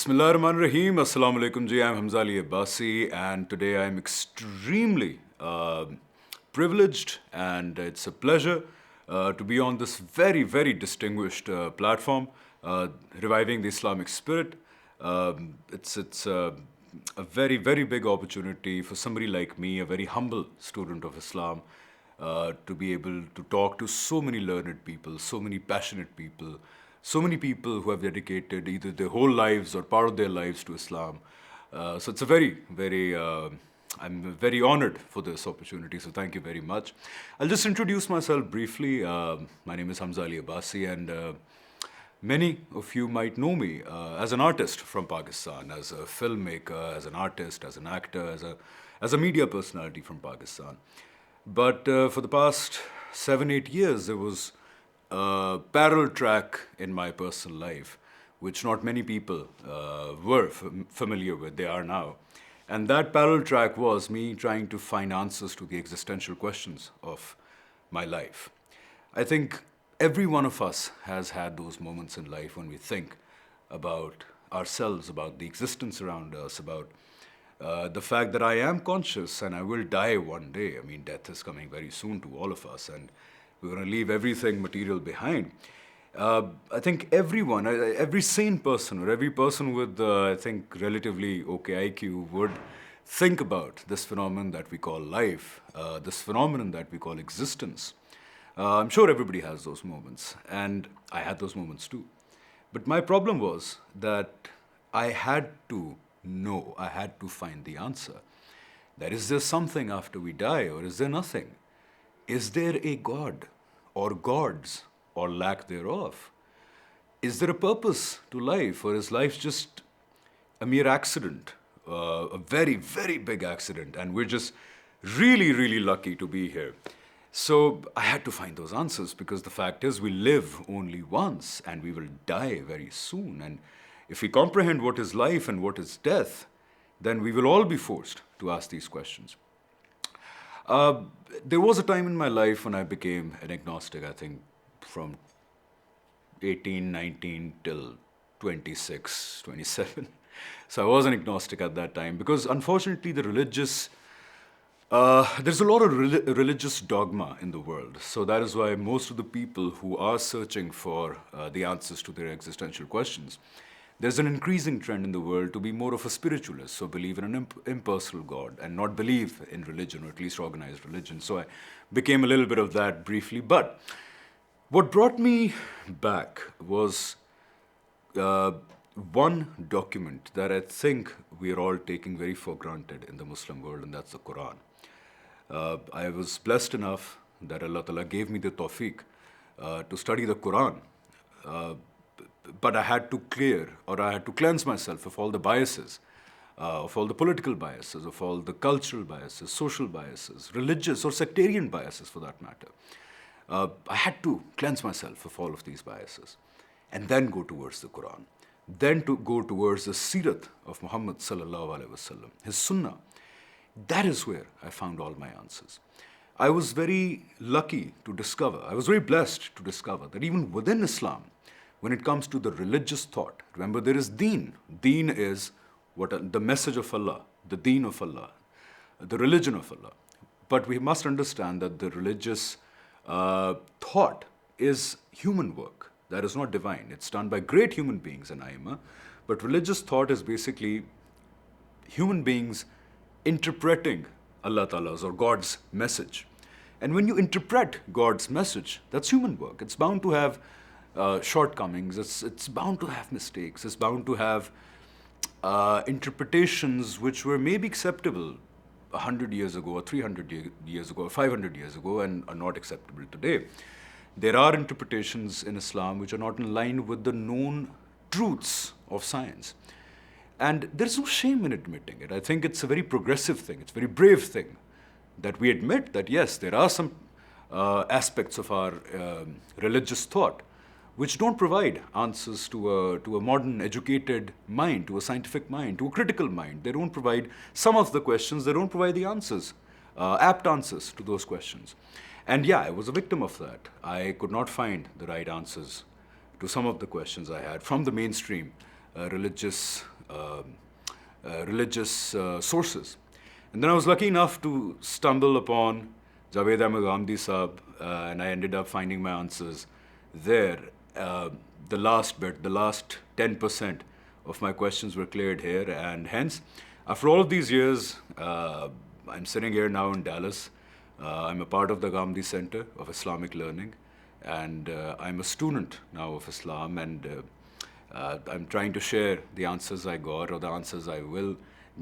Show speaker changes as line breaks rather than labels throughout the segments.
Bismillahirrahmanirrahim. Assalamu alaikum ji. I'm Hamza Abbasi, and today I'm extremely privileged, and it's a pleasure to be on this very, very distinguished platform, reviving the Islamic spirit. It's a very, very big opportunity for somebody like me, a very humble student of Islam, to be able to talk to so many learned people, so many passionate people, so many people who have dedicated either their whole lives or part of their lives to Islam. So it's a very, very, I'm very honored for this opportunity, so thank you very much. I'll just introduce myself briefly. My name is Hamza Abbasi, and many of you might know me as an artist from Pakistan, as a filmmaker, as an artist, as an actor, as a media personality from Pakistan. But for the past 7-8 years, there was a parallel track in my personal life, which not many people were familiar with. They are now. And that parallel track was me trying to find answers to the existential questions of my life. I think every one of us has had those moments in life when we think about ourselves, about the existence around us, about the fact that I am conscious and I will die one day. I mean, death is coming very soon to all of us, and we're going to leave everything material behind. I think everyone, every sane person or every person with, I think, relatively okay IQ would think about this phenomenon that we call life, this phenomenon that we call existence. I'm sure everybody has those moments, and I had those moments too. But my problem was that I had to know, I had to find the answer. That is there something after we die, or is there nothing? Is there a God, or gods, or lack thereof? Is there a purpose to life, or is life just a mere accident, a very, very big accident, and we're just really, really lucky to be here? So I had to find those answers, because the fact is we live only once and we will die very soon. And if we comprehend what is life and what is death, then we will all be forced to ask these questions. There was a time in my life when I became an agnostic, I think from 18, 19 till 26, 27. So I was an agnostic at that time, because unfortunately there's a lot of religious dogma in the world. So that is why most of the people who are searching for the answers to their existential questions, there's an increasing trend in the world to be more of a spiritualist, so believe in an impersonal God and not believe in religion, or at least organized religion. So I became a little bit of that briefly. But what brought me back was one document that I think we are all taking very for granted in the Muslim world, and that's the Quran. I was blessed enough that Allah Ta'ala gave me the tawfiq to study the Quran. But I had to cleanse myself of all the biases, of all the political biases, of all the cultural biases, social biases, religious or sectarian biases for that matter. I had to cleanse myself of all of these biases and then go towards the Quran, then to go towards the Sirat of Muhammad sallallahu alaihi wasallam, his Sunnah. That is where I found all my answers. I was very lucky to discover, I was very blessed to discover that even within Islam, when it comes to the religious thought, remember there is deen. Deen is the message of Allah, the deen of Allah, the religion of Allah. But we must understand that the religious thought is human work. That is not divine. It's done by great human beings and aima. But religious thought is basically human beings interpreting Allah Ta'ala's or God's message. And when you interpret God's message, that's human work. It's bound to have shortcomings, it's bound to have mistakes, it's bound to have interpretations which were maybe acceptable 100 years ago, or 300 years ago, or 500 years ago, and are not acceptable today. There are interpretations in Islam which are not in line with the known truths of science. And there's no shame in admitting it. I think it's a very progressive thing, it's a very brave thing that we admit that yes, there are some aspects of our religious thought which don't provide answers to a modern educated mind, to a scientific mind, to a critical mind. They don't provide some of the questions, they don't provide the answers, apt answers to those questions. And yeah, I was a victim of that. I could not find the right answers to some of the questions I had from the mainstream religious religious sources. And then I was lucky enough to stumble upon Javed Ghamidi Sahab, and I ended up finding my answers there. The last bit, the last 10% of my questions were cleared here, and hence, after all of these years, I'm sitting here now in Dallas. I'm a part of the Ghamidi Center of Islamic Learning, and I'm a student now of Islam, and I'm trying to share the answers I got or the answers I will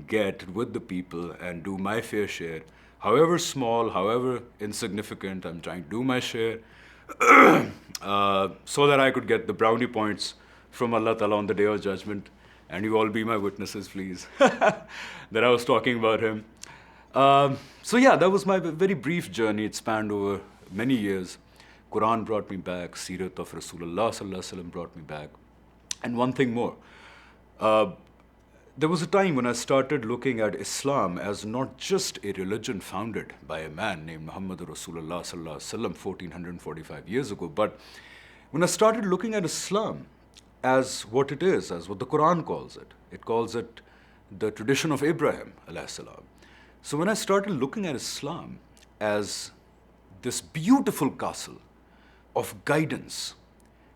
get with the people and do my fair share. However small, however insignificant, I'm trying to do my share so that I could get the brownie points from Allah Ta'ala on the Day of Judgment. And you all be my witnesses, please, that I was talking about Him. So yeah, that was my very brief journey. It spanned over many years. Quran brought me back. Seerat of Rasulullah Sallallahu Alaihi Wasallam brought me back. And one thing more. There was a time when I started looking at Islam as not just a religion founded by a man named Muhammad Rasulullah Sallallahu Alaihi Wasallam 1445 years ago, but when I started looking at Islam as what it is, as what the Quran calls it. It calls it the tradition of Abraham alayhi salam. So when I started looking at Islam as this beautiful castle of guidance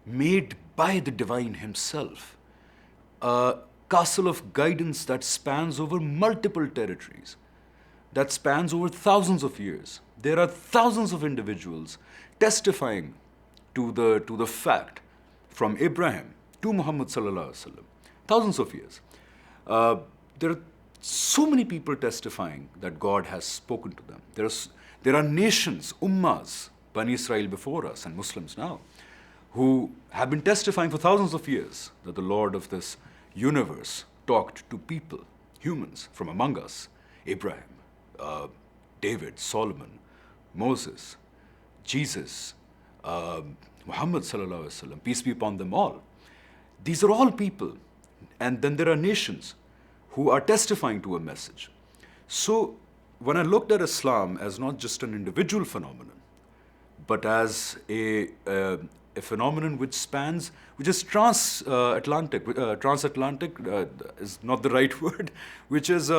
made by the Divine Himself, a castle of guidance that spans over multiple territories, that spans over thousands of years. There are thousands of individuals testifying to the fact from Abraham to Muhammad Sallallahu Alaihi Wasallam, thousands of years. There are so many people testifying that God has spoken to them. There are nations, ummahs, Bani Israel before us and Muslims now, who have been testifying for thousands of years that the Lord of this universe talked to people, humans from among us, Abraham, David, Solomon, Moses, Jesus, Muhammad Sallallahu Alaihi Wasallam, peace be upon them all. These are all people. And then there are nations who are testifying to a message. So when I looked at Islam as not just an individual phenomenon, but as a phenomenon which spans, which is transatlantic is not the right word, which is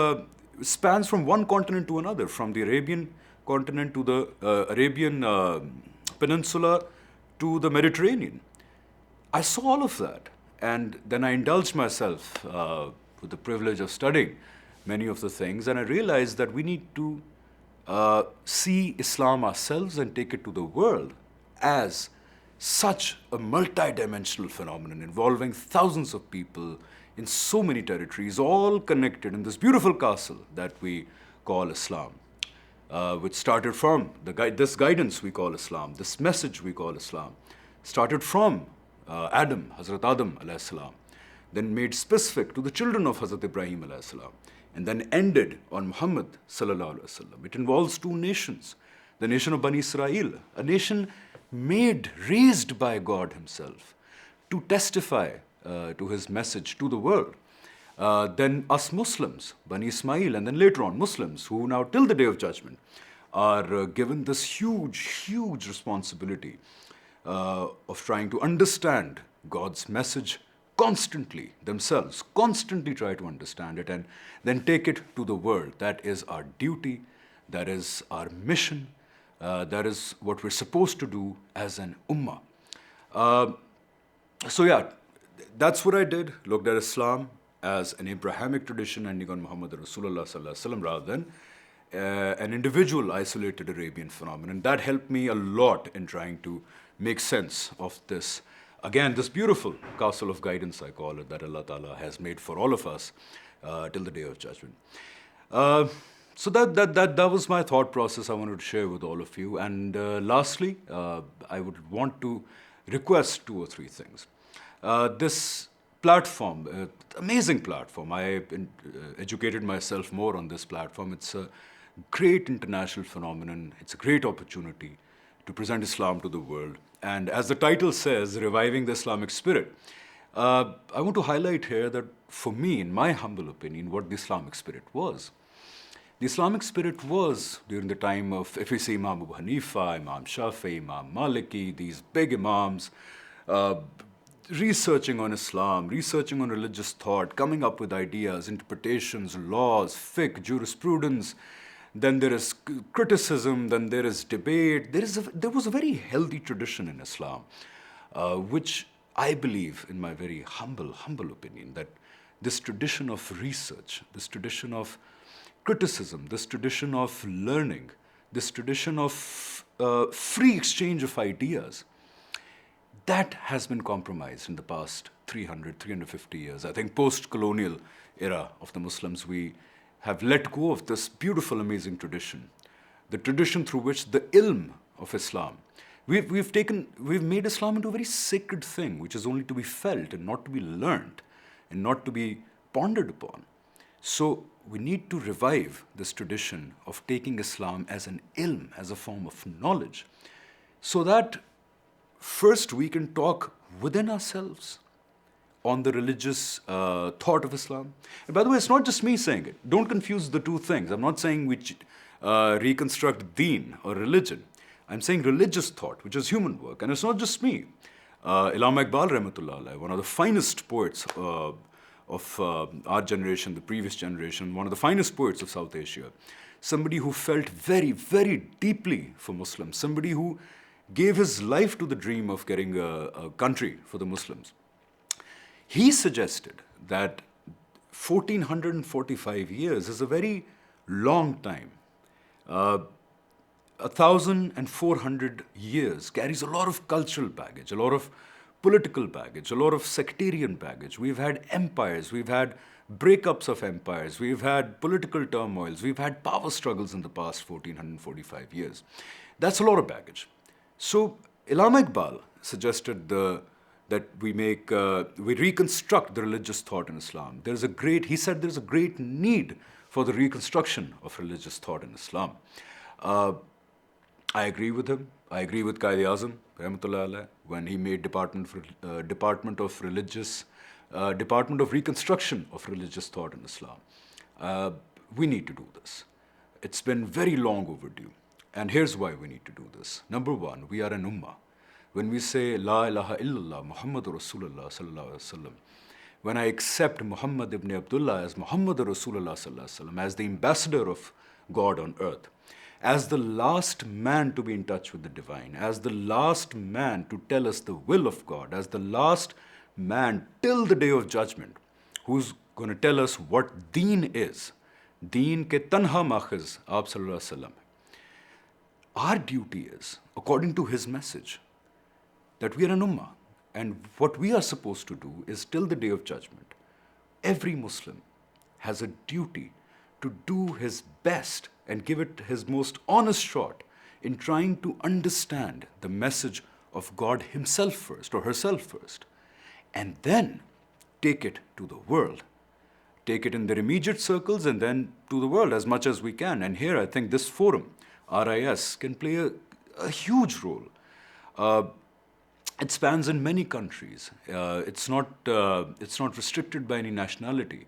spans from one continent to another, from the Arabian continent to the Arabian Peninsula to the Mediterranean. I saw all of that. And then I indulged myself with the privilege of studying many of the things, and I realized that we need to see Islam ourselves and take it to the world as such a multi-dimensional phenomenon involving thousands of people in so many territories, all connected in this beautiful castle that we call Islam, which started from this guidance we call Islam, this message we call Islam, started from Adam, Hazrat Adam alayhi salam, then made specific to the children of Hazrat Ibrahim alayhi salam, and then ended on Muhammad sallallahu alaihi wasallam. It involves two nations, the nation of Bani Israel, a nation raised by God Himself to testify to His message to the world. Then us Muslims, Bani Ismail, and then later on Muslims, who now till the Day of Judgment are given this huge responsibility of trying to understand God's message constantly themselves, constantly try to understand it and then take it to the world. That is our duty, that is our mission, that is what we're supposed to do as an ummah. So yeah, that's what I did, looked at Islam as an Abrahamic tradition ending on Muhammad Rasulullah Sallallahu Alaihi Wasallam rather than an individual isolated Arabian phenomenon. That helped me a lot in trying to make sense of this, again, this beautiful castle of guidance, I call it, that Allah Ta'ala has made for all of us till the Day of Judgment. So that was my thought process I wanted to share with all of you. And lastly, I would want to request 2 or 3 things. This platform, amazing platform, I educated myself more on this platform. It's a great international phenomenon. It's a great opportunity to present Islam to the world. And as the title says, reviving the Islamic spirit, I want to highlight here that for me, in my humble opinion, what the Islamic spirit was. The Islamic spirit was, during the time of, if we say Imam Abu Hanifa, Imam Shafi, Imam Maliki, these big Imams, researching on Islam, researching on religious thought, coming up with ideas, interpretations, laws, fiqh, jurisprudence. Then there is criticism, then there is debate. There was a very healthy tradition in Islam, which I believe, in my very humble opinion, that this tradition of research, this tradition of criticism, this tradition of learning, this tradition of free exchange of ideas, that has been compromised in the past 300, 350 years. I think post-colonial era of the Muslims, we have let go of this beautiful, amazing tradition, the tradition through which the ilm of Islam, we've made Islam into a very sacred thing, which is only to be felt and not to be learned and not to be pondered upon. So we need to revive this tradition of taking Islam as an ilm, as a form of knowledge, so that first we can talk within ourselves on the religious thought of Islam. And by the way, it's not just me saying it. Don't confuse the two things. I'm not saying we reconstruct deen or religion. I'm saying religious thought, which is human work. And it's not just me. Allama Iqbal Rahmatullah Alayhi, one of the finest poets of our generation, the previous generation, one of the finest poets of South Asia, somebody who felt very, very deeply for Muslims, somebody who gave his life to the dream of getting a country for the Muslims. He suggested that 1445 years is a very long time. 1,400 years carries a lot of cultural baggage, a lot of political baggage, a lot of sectarian baggage. We've had empires, we've had breakups of empires, we've had political turmoils, we've had power struggles in the past 1445 years. That's a lot of baggage. So Allama Iqbal suggested that we reconstruct the religious thought in Islam. He said there's a great need for the reconstruction of religious thought in Islam. I agree with him. I agree with Qaid-e-Azam, Rahmatullah Alayhi, when he made Department of Reconstruction of Religious Thought in Islam. We need to do this. It's been very long overdue. And here's why we need to do this. Number one, we are an ummah. When we say, La ilaha illallah, Muhammadur Rasulullah sallallahu alaihi wasallam, when I accept Muhammad ibn Abdullah as Muhammadur Rasulullah sallallahu alaihi wasallam, as the ambassador of God on earth, as the last man to be in touch with the divine, as the last man to tell us the will of God, as the last man till the day of judgment, who's going to tell us what deen is. Deen ke tanha makhiz, Aap sallallahu alaihi wasallam. Our duty is, according to his message, that we are an ummah. And what we are supposed to do is, till the day of judgment, every Muslim has a duty to do his best and give it his most honest shot in trying to understand the message of God himself first or herself first, and then take it to the world. Take it in their immediate circles and then to the world as much as we can. And here I think this forum, RIS, can play a huge role. It spans in many countries. It's not restricted by any nationality.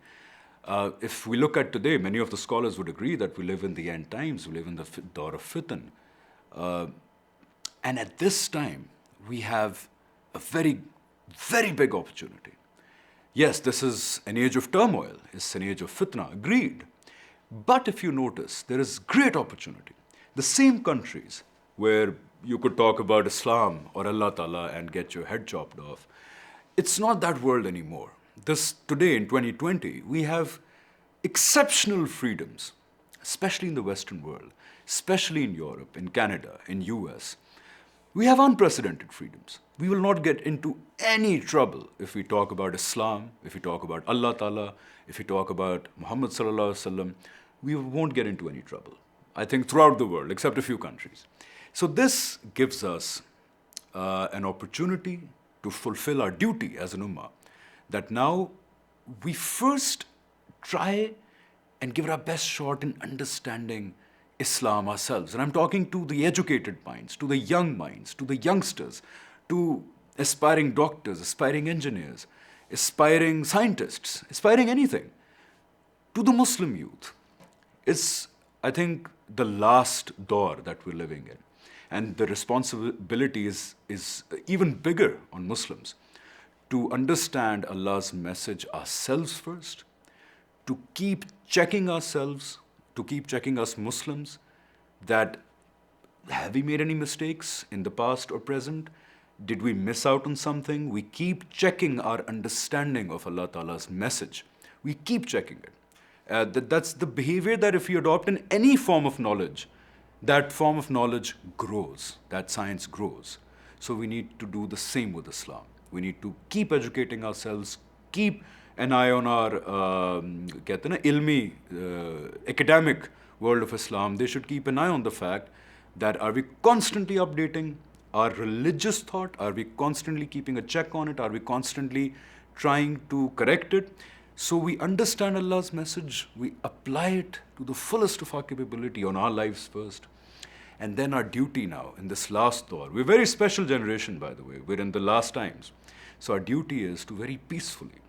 If we look at today, many of the scholars would agree that we live in the end times, we live in the Dawr of Fitan. And at this time, we have a very, very big opportunity. Yes, this is an age of turmoil, it's an age of fitna, agreed. But if you notice, there is great opportunity. The same countries where you could talk about Islam or Allah Ta'ala and get your head chopped off, it's not that world anymore. Today in 2020, we have exceptional freedoms, especially in the Western world, especially in Europe, in Canada, in US. We have unprecedented freedoms. We will not get into any trouble if we talk about Islam, if we talk about Allah Ta'ala, if we talk about Muhammad Sallallahu Alaihi Wasallam. We won't get into any trouble, I think, throughout the world, except a few countries. So this gives us an opportunity to fulfill our duty as an ummah, that now we first try and give it our best shot in understanding Islam ourselves. And I'm talking to the educated minds, to the young minds, to the youngsters, to aspiring doctors, aspiring engineers, aspiring scientists, aspiring anything, to the Muslim youth. It's, I think, the last door that we're living in. And the responsibility is even bigger on Muslims to understand Allah's message ourselves first, to keep checking ourselves, to keep checking us Muslims, that have we made any mistakes in the past or present? Did we miss out on something? We keep checking our understanding of Allah Ta'ala's message. We keep checking it. That's the behavior that if you adopt in any form of knowledge, that form of knowledge grows, that science grows. So we need to do the same with Islam. We need to keep educating ourselves, keep an eye on our कहते हैं ना ilmi, academic world of Islam. They should keep an eye on the fact that are we constantly updating our religious thought? Are we constantly keeping a check on it? Are we constantly trying to correct it? So we understand Allah's message, we apply it to the fullest of our capability on our lives first. And then our duty now in this last dawn. We're a very special generation, by the way. We're in the last times. So our duty is to very peacefully,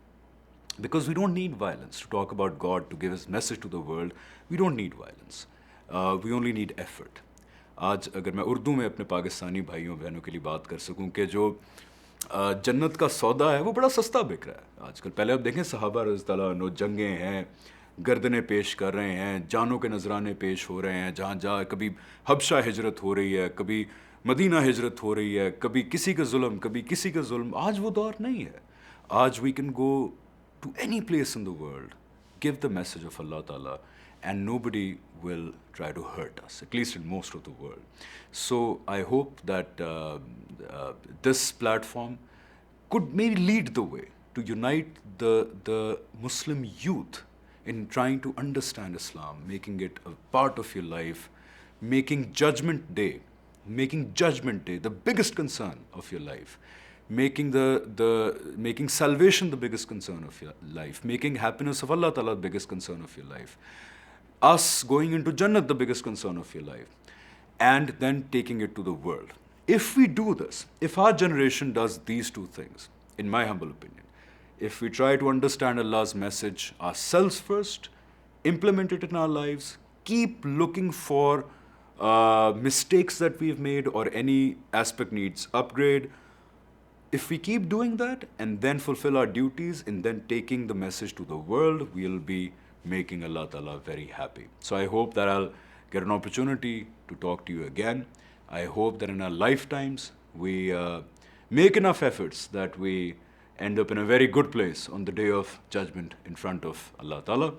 because we don't need violence to talk about God, to give His message to the world. We don't need violence. We only need effort. आज अगर मैं उर्दू में अपने पाकिस्तानी भाइयों बहनों के लिए बात कर सकूं कि जो जन्नत का सौदा है वो बड़ा सस्ता बिक रहा है आजकल. पहले आप देखें सहाबा रज़ियल्लाहु अन्हुम जंगें हैं, गर्दनें पेश कर रहे हैं, जानों के नजराने पेश हो रहे हैं, जहाँ जहाँ कभी हबशा हिजरत हो रही है, कभी मदीना हिजरत हो रही है, कभी किसी का जुल्म, कभी किसी का जुल्म. आज वो दौर नहीं है. आज we can go to any place in the world, give the message of Allah Ta'ala, and nobody will try to hurt us, at least in most of the world. So I hope that this platform could maybe lead the way to unite the Muslim youth in trying to understand Islam, making it a part of your life, making Judgment Day the biggest concern of your life, making making salvation the biggest concern of your life, making happiness of Allah Ta'ala the biggest concern of your life, us going into Jannat the biggest concern of your life, and then taking it to the world. If we do this, if our generation does these two things, in my humble opinion, if we try to understand Allah's message ourselves first, implement it in our lives, keep looking for mistakes that we've made or any aspect needs upgrade, if we keep doing that and then fulfill our duties and then taking the message to the world, we'll be making Allah Ta'ala very happy. So I hope that I'll get an opportunity to talk to you again. I hope that in our lifetimes we make enough efforts that we end up in a very good place on the day of judgment in front of Allah Ta'ala.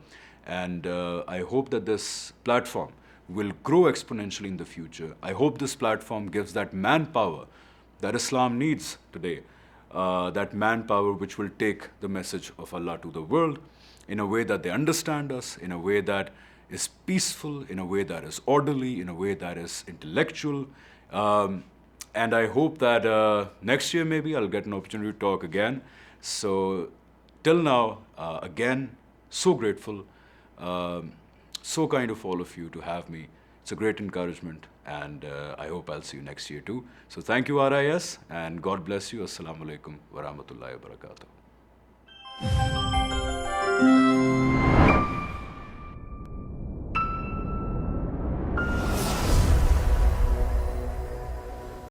And I hope that this platform will grow exponentially in the future. I hope this platform gives that manpower that Islam needs today, that manpower which will take the message of Allah to the world in a way that they understand us, in a way that is peaceful, in a way that is orderly, in a way that is intellectual. And I hope that next year maybe I'll get an opportunity to talk again. So till now, again, so grateful, so kind of all of you to have me. It's a great encouragement, and I hope I'll see you next year too. So thank you, RIS, and God bless you. Assalamu alaikum wa rahmatullahi wa barakatuh.